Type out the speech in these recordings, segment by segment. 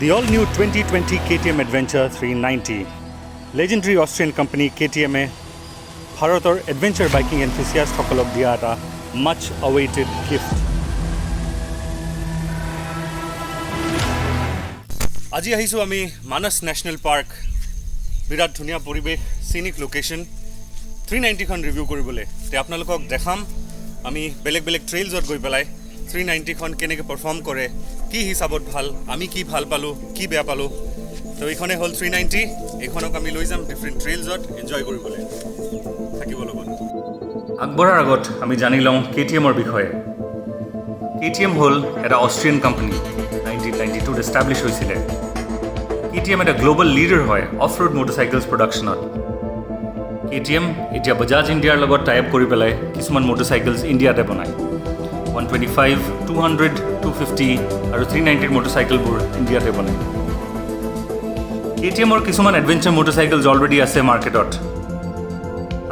The all-new 2020 KTM Adventure 390. Legendary Austrian company KTM ভাৰতৰ adventure biking এনথুচিয়াষ্টসকলক দিয়া এটা মাচ আৱেইটেড gift. আজি আহিছোঁ আমি মানস নেশ্যনেল পাৰ্ক। বিৰাট ধুনীয়া পৰিৱেশ, চিনিক লোকেশ্যন। 390খন ৰিভিউ কৰিবলৈ তে আপোনালোকক দেখাম আমি বেলেগ বেলেগ ট্ৰেইলছত গৈ পেলাই 390খন কেনেকৈ পাৰফৰ্ম কৰে, কি হিচাপত ভাল, আমি কি ভাল পালোঁ, কি বেয়া পালোঁ। তো এইখনে হ'ল 390। এইখনক আমি লৈ যাম ডিফাৰেণ্ট ট্ৰেইলছত এনজয় কৰিবলৈ। থাকিব লগত আগবঢ়াৰ আগত আমি জানি লওঁ KTMৰ বিষয়ে। KTM হ'ল এটা অষ্ট্ৰিয়ান কোম্পানী, 1992ত এষ্টাব্লিছ হৈছিলে। KTM এটা গ্ল'বেল লিডাৰ হয় অফ ৰোড মটৰচাইকেলছ প্ৰডাকশ্যনত। KTM এতিয়া বাজাজ ইণ্ডিয়াৰ লগত টাই আপ কৰি পেলাই কিছুমান মটৰচাইকেলছ ইণ্ডিয়াতে বনায়। 125, 200, 250 আৰু 390ৰ মটৰচাইকেলবোৰ ইণ্ডিয়াতে বনায়। KTMৰ কিছুমান এডভেঞ্চাৰ মটৰচাইকেলছ অলৰেডি আছে মাৰ্কেটত।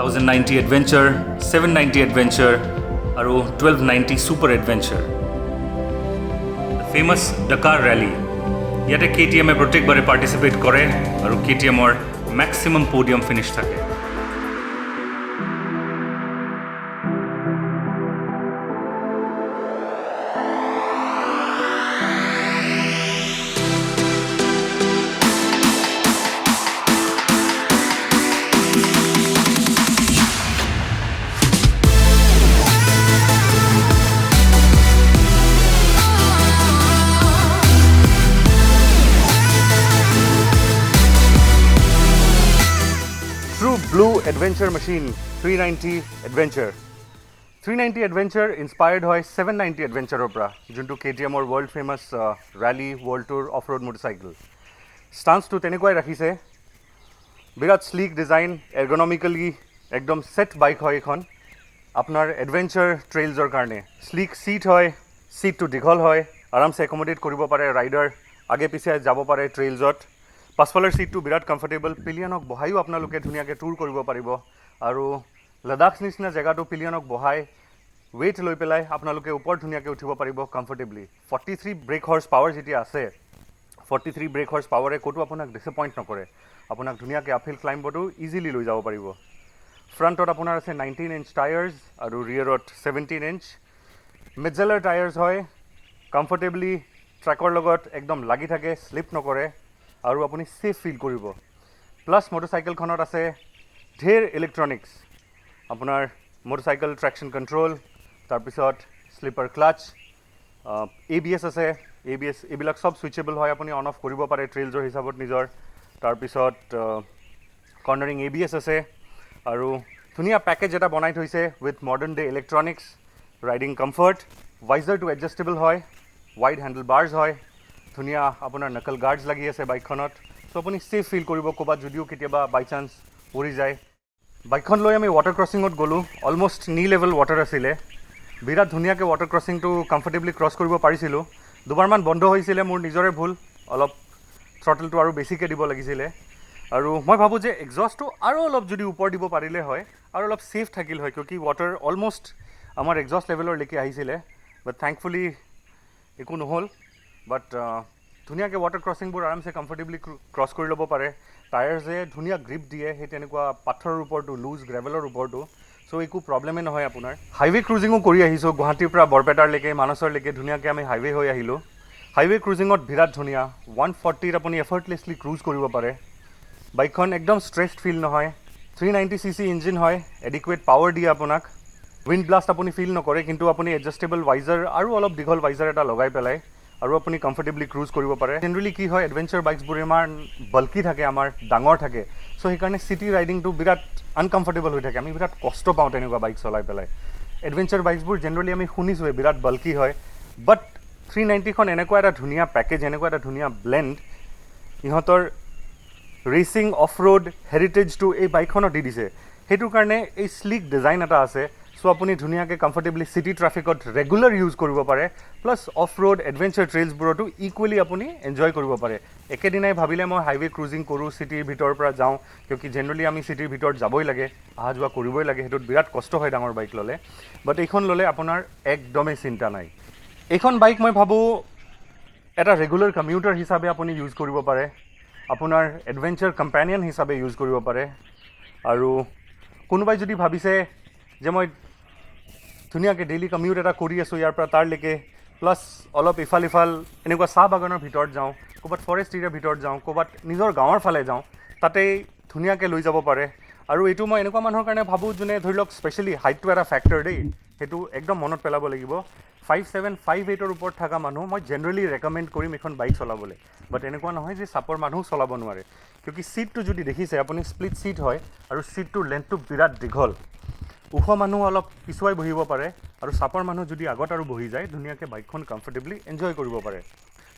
1090 এডভেঞ্চাৰ, 790 এডভেঞ্চাৰ আৰু 1290 ছুপাৰ এডভেঞ্চাৰ। ফেমাছ ডাকাৰ ৰেলী, ইয়াতে KTMে প্ৰত্যেকবাৰে পাৰ্টিচিপেট কৰে আৰু KTMৰ মেক্সিমাম পডিয়াম ফিনিছ থাকে। Blue Adventure Machine 390 Adventure. 390 Adventure inspired হয় 790 Adventure পৰা, যোনটো KTMৰ world famous rally world tour off road motorcycle. ষ্টান্সটো তেনেকুৱাই ৰাখিছে, বিৰাট স্লিক ডিজাইন, এৰ্গনমিকেলি একদম ছেট বাইক হয় এইখন আপোনাৰ এডভেঞ্চাৰ ট্ৰেইলছৰ কাৰণে। স্লিক ছিট হয়, ছিটটো দীঘল হয়, আৰামছে একমডেট কৰিব পাৰে ৰাইডাৰ, আগে পিছে যাব পাৰে ট্ৰেইলছত। পাছফালৰ ছিটটো বিৰাট কমফৰ্টেবল, পিলিয়নক বহায়ো আপোনালোকে ধুনীয়াকৈ টুৰ কৰিব পাৰিব। আৰু লাডাখ নিচিনা জেগাটো পিলিয়নক বহাই ৱেইট লৈ পেলাই আপোনালোকে ওপৰত ধুনীয়াকৈ উঠিব পাৰিব কমফৰ্টেবলি। 43 ব্ৰেক হৰ্চ পাৱাৰ যেতিয়া আছে, 43 ব্ৰেক হৰ্চ পাৱাৰে ক'তো আপোনাক ডিছএপইণ্ট নকৰে, আপোনাক ধুনীয়াকৈ আপহিল ক্লাইম্বতো ইজিলি লৈ যাব পাৰিব। ফ্ৰণ্টত আপোনাৰ আছে 19 ইঞ্চ টায়াৰ্ছ আৰু ৰিয়েৰত 17 ইঞ্চ। মিডজেলাৰ টায়াৰ্ছ হয়, কমফৰ্টেবলি ট্ৰেকৰ লগত একদম লাগি থাকে, শ্লিপ নকৰে আৰু আপুনি ছেফ ফিল কৰিব। প্লাছ মটৰচাইকেলখনত আছে ঢেৰ ইলেক্ট্ৰনিক্স, আপোনাৰ মটৰচাইকেল ট্ৰেকশ্যন কণ্ট্ৰল, তাৰপিছত শ্লিপাৰ ক্লাচ, ABS আছে। ABS এইবিলাক চব ছুইচেবল হয়, আপুনি অন অফ কৰিব পাৰে ট্ৰেইলছৰ হিচাপত নিজৰ। তাৰপিছত কৰ্নাৰিং ABS আছে আৰু ধুনীয়া পেকেজ এটা বনাই থৈছে with modern day electronics, riding comfort. ভাইজাৰটো এডজাষ্টেবল হয়, ৱাইড হেণ্ডেল বাৰ্ছ হয়, ধুনীয়া আপোনাৰ নকল গাৰ্ডছ লাগি আছে বাইকখনত। চ' আপুনি ছেফ ফিল কৰিব ক'ৰবাত যদিও কেতিয়াবা বাই চান্স পৰি যায়। বাইকখন লৈ আমি ৱাটাৰ ক্ৰছিঙত গ'লোঁ, অলমষ্ট নি লেভেল ৱাটাৰ আছিলে। বিৰাট ধুনীয়াকৈ ৱাটাৰ ক্ৰছিংটো কমফৰ্টেবলি ক্ৰছ কৰিব পাৰিছিলোঁ। দুবাৰমান বন্ধ হৈছিলে, মোৰ নিজৰে ভুল, অলপ থ্ৰটলটো আৰু বেছিকৈ দিব লাগিছিলে। আৰু মই ভাবোঁ যে এক্সজষ্টটো আৰু অলপ যদি ওপৰ দিব পাৰিলে হয় আৰু অলপ ছেফ থাকিল হয়, কিয় কি ৱাটাৰ অলমষ্ট আমাৰ এক্সজষ্ট লেভেলৰলৈকে আহিছিলে। বাট থেংকফুলি একো নহ'ল। বাট ধুনীয়াকৈ ৱাটাৰ ক্ৰছিংবোৰ আৰামছে কমফৰ্টেবলি ক্ৰছ কৰি ল'ব পাৰে। টায়াৰ্ছে ধুনীয়া গ্ৰিপ দিয়ে, সেই তেনেকুৱা পাথৰৰ ওপৰতো, লুজ গ্ৰেভেলৰ ওপৰতো, চ' একো প্ৰব্লেমেই নহয় আপোনাৰ। হাইৱে ক্ৰুজিঙো কৰি আহিছোঁ, গুৱাহাটীৰ পৰা বৰপেটাৰলৈকে, মানসৰলৈকে ধুনীয়াকৈ আমি হাইৱে হৈ আহিলোঁ। হাইৱে ক্ৰুজিঙত বিৰাট ধুনীয়া, 140ত আপুনি এফৰ্টলেছলি ক্ৰুজ কৰিব পাৰে। বাইকখন একদম ষ্ট্ৰেছড ফিল নহয়। 390cc ইঞ্জিন হয়, এডিকুৱেট পাৱাৰ দিয়ে আপোনাক। উইণ্ড ব্লাষ্ট আপুনি ফিল নকৰে, কিন্তু আপুনি এডজাষ্টেবল ভাইজাৰ আৰু অলপ দীঘল ভাইজাৰ এটা লগাই পেলাই আৰু আপুনি কমফৰ্টেবলি ক্ৰুজ কৰিব পাৰে। জেনেৰেলি কি হয়, এডভেঞ্চাৰ বাইকছবোৰ ইমান বাল্কি থাকে, আমাৰ ডাঙৰ থাকে, চ' সেইকাৰণে চিটি ৰাইডিংটো বিৰাট আনকমফৰ্টেবল হৈ থাকে, আমি বিৰাট কষ্ট পাওঁ তেনেকুৱা বাইক চলাই পেলাই। এডভেঞ্চাৰ বাইকছবোৰ জেনেৰেলি আমি শুনিছোঁৱে বিৰাট বাল্কি হয়। বাট 390খন এনেকুৱা এটা ধুনীয়া পেকেজ, এনেকুৱা এটা ধুনীয়া ব্লেণ্ড, ইহঁতৰ ৰেচিং অফ ৰোড হেৰিটেজটো এই বাইকখনত দি দিছে। সেইটোৰ কাৰণে এই শ্লিক ডিজাইন এটা আছে, চ' আপুনি ধুনীয়াকৈ কমফৰ্টেবলি চিটি ট্ৰাফিকত ৰেগুলাৰ ইউজ কৰিব পাৰে, প্লাছ অফ ৰোড এডভেঞ্চাৰ ট্ৰেইলছবোৰতো ইকুৱেলি আপুনি এনজয় কৰিব পাৰে। একেদিনাই ভাবিলে মই হাইৱে ক্ৰুজিং কৰোঁ, চিটিৰ ভিতৰৰ পৰা যাওঁ, কিয় কি জেনেৰেলি আমি চিটিৰ ভিতৰত যাবই লাগে, অহা যোৱা কৰিবই লাগে, সেইটোত বিৰাট কষ্ট হয় ডাঙৰ বাইক ল'লে। বাট এইখন ল'লে আপোনাৰ একদমেই চিন্তা নাই। এইখন বাইক মই ভাবোঁ এটা ৰেগুলাৰ কমিউটাৰ হিচাপে আপুনি ইউজ কৰিব পাৰে, আপোনাৰ এডভেঞ্চাৰ কম্পেনিয়ন হিচাপে ইউজ কৰিব পাৰে। আৰু কোনোবাই যদি ভাবিছে যে মই ধুনীয়াকৈ ডেইলি কমিউট এটা কৰি আছোঁ ইয়াৰ পৰা তাৰলৈকে, প্লাছ অলপ ইফাল ইফাল এনেকুৱা চাহ বাগানৰ ভিতৰত যাওঁ, ক'ৰবাত ফৰেষ্ট এৰিয়াৰ ভিতৰত যাওঁ, ক'ৰবাত নিজৰ গাঁৱৰ ফালে যাওঁ, তাতেই ধুনীয়াকৈ লৈ যাব পাৰে। আৰু এইটো মই এনেকুৱা মানুহৰ কাৰণে ভাবোঁ যোনে ধৰি লওক স্পেচিয়েলি হাইটটো এটা ফেক্টৰ দেই, সেইটো একদম মনত পেলাব লাগিব। 5'7", 5'8" ওপৰত থকা মানুহ মই জেনেৰেলি ৰেকমেণ্ড কৰিম এখন বাইক চলাবলৈ। বাট এনেকুৱা নহয় যে চাপৰ মানুহ চলাব নোৱাৰে, কিয়কি ছিটটো যদি দেখিছে আপুনি স্প্লিট ছিট হয় আৰু ছিটটোৰ লেন্থটো বিৰাট দীঘল। ওখ মানুহ অলপ পিছুৱাই বহিব পাৰে আৰু চাপৰ মানুহ যদি আগত আৰু বহি যায় ধুনীয়াকৈ বাইকখন কমফৰ্টেবলি এনজয় কৰিব পাৰে।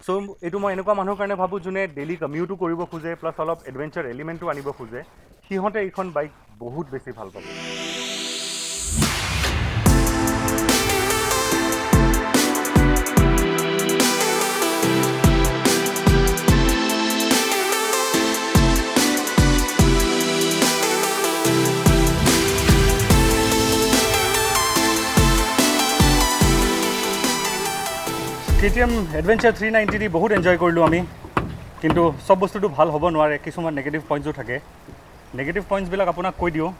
চ' এইটো মই এনেকুৱা মানুহৰ কাৰণে ভাবোঁ যোনে ডেইলি কমিউটো কৰিব খোজে, প্লাছ অলপ এডভেঞ্চাৰ এলিমেণ্টটো আনিব খোজে, সিহঁতে এইখন বাইক বহুত বেছি ভাল পাব। KTM এডভেঞ্চাৰ 390 দি বহুত এনজয় কৰিলোঁ আমি, কিন্তু চব বস্তুটো ভাল হ'ব নোৱাৰে, কিছুমান নেগেটিভ পইণ্টছো থাকে। নেগেটিভ পইণ্টছবিলাক আপোনাক কৈ দিওঁ।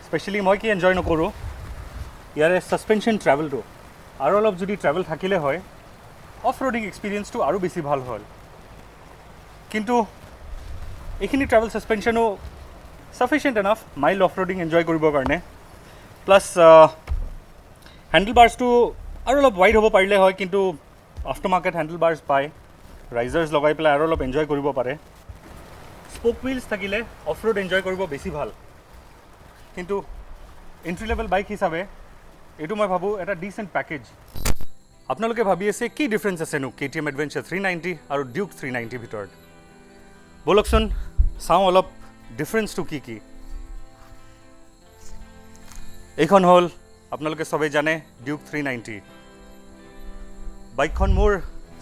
স্পেচিয়েলি মই কি এনজয় নকৰোঁ, ইয়াৰে ছাছপেনশ্যন ট্ৰেভেলটো আৰু অলপ যদি ট্ৰেভেল থাকিলে হয় অফ ৰোডিং এক্সপিৰিয়েঞ্চটো আৰু বেছি ভাল হ'ল। কিন্তু এইখিনি ট্ৰেভেল ছাছপেনশ্যনো sufficient enough mild off roading enjoy কৰিবৰ কাৰণে। প্লাছ হেণ্ডেল বাৰ্ছটো আৰু অলপ ৱাইড হ'ব পাৰিলে হয়, কিন্তু আফটাৰ মাৰ্কেট হেণ্ডেল বাৰ্ছ পায়, ৰাইজাৰ্ছ লগাই পেলাই আৰু অলপ এনজয় কৰিব পাৰে। স্প'ক হুইলছ থাকিলে অফ ৰোড এনজয় কৰিব বেছি ভাল। কিন্তু এণ্ট্ৰি লেভেল বাইক হিচাপে এইটো মই ভাবোঁ এটা ডিচেণ্ট পেকেজ। আপোনালোকে ভাবি আছে কি ডিফাৰেঞ্চ আছেনো KTM এডভেঞ্চাৰ 390 আৰু ডিউক 390 ভিতৰত? ব'লকচোন চাওঁ অলপ ডিফাৰেঞ্চটো কি কি। এইখন হ'ল আপোনালোকে চবেই জানে ডিউক 390। বাইকখন মোৰ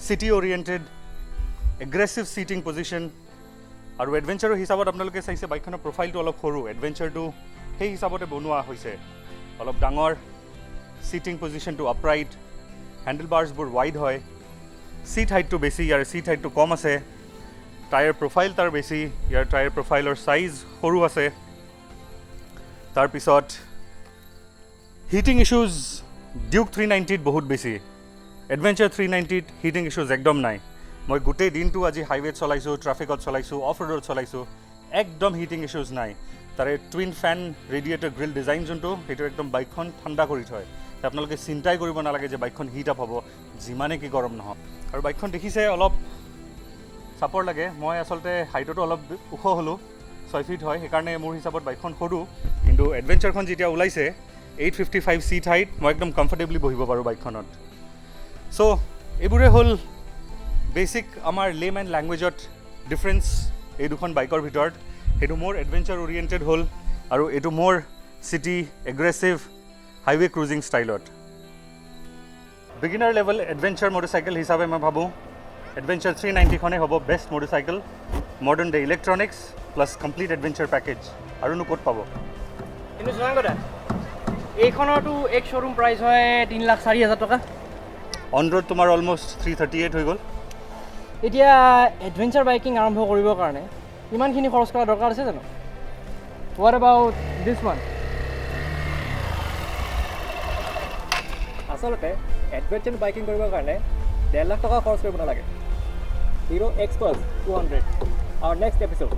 city oriented, aggressive cheating position, আৰু এডভেঞ্চাৰৰ হিচাপত আপোনালোকে চাইছে বাইকখনৰ প্ৰফাইলটো অলপ সৰু, এডভেঞ্চাৰটো সেই হিচাপতে বনোৱা হৈছে, অলপ ডাঙৰ, ছিটিং পজিশ্যনটো আপৰাইট, হেণ্ডেল বাৰ্ছবোৰ ৱাইড হয়, ছিট হাইটটো বেছি, ইয়াৰ ছিট হাইটটো কম আছে, টায়াৰ প্ৰফাইল তাৰ বেছি, ইয়াৰ টায়াৰ প্ৰফাইলৰ ছাইজ সৰু আছে। তাৰপিছত হিটিং ইছ্যুজ ডিউক 390ত বহুত বেছি, এডভেঞ্চাৰ 390ত হিটিং ইছ্যুজ একদম নাই। মই গোটেই দিনটো আজি হাইৱেত চলাইছোঁ, ট্ৰাফিকত চলাইছোঁ, অফ ৰোডত চলাইছোঁ, একদম হিটিং ইছ্যুজ নাই। তাৰে টুইন ফেন ৰেডিয়েটৰ গ্ৰিল ডিজাইন যোনটো, সেইটো একদম বাইকখন ঠাণ্ডা কৰি থয়। আপোনালোকে চিন্তাই কৰিব নালাগে যে বাইকখন হিট আপ হ'ব যিমানে কি গৰম নহওক। আৰু বাইকখন দেখিছে অলপ চাপৰ লাগে, মই আচলতে হাইটতো অলপ ওখ হ'লোঁ, 6 ফিট হয়, সেইকাৰণে মোৰ হিচাপত বাইকখন সৰু। কিন্তু এডভেঞ্চাৰখন যেতিয়া ওলাইছে 855 ছিট হাইট, মই একদম কমফৰ্টেবলি বহিব পাৰোঁ বাইকখনত। চ' এইবোৰে হ'ল বেচিক আমাৰ লেমেন লেংগুৱেজত ডিফাৰেঞ্চ এই দুখন বাইকৰ ভিতৰত। সেইটো মোৰ এডভেঞ্চাৰ অৰিয়েণ্টেড হ'ল আৰু এইটো মোৰ চিটি এগ্ৰেছিভ হাইৱে ক্ৰুজিং ষ্টাইলত। বিগিনাৰ লেভেল এডভেঞ্চাৰ মটৰচাইকেল হিচাপে মই ভাবোঁ এডভেঞ্চাৰ 390খনেই হ'ব best motorcycle. Modern day electronics plus complete adventure package, আৰুনো ক'ত পাব। কিন্তু জনাংগদা, এইখনৰতো এক শ্ব'ৰুম প্ৰাইচ হয় 3,04,000 টকা। অন ৰোড তোমাৰ অলমষ্ট 338 হৈ গ'ল। এতিয়া এডভেঞ্চাৰ বাইকিং আৰম্ভ কৰিবৰ কাৰণে ইমানখিনি খৰচ কৰা দৰকাৰ আছে জানো? What about this one? আচলতে এডভেঞ্চাৰ বাইকিং কৰিবৰ কাৰণে 1.5 লাখ টকা খৰচ কৰিব নালাগে। Hero XPulse 200 our next episode.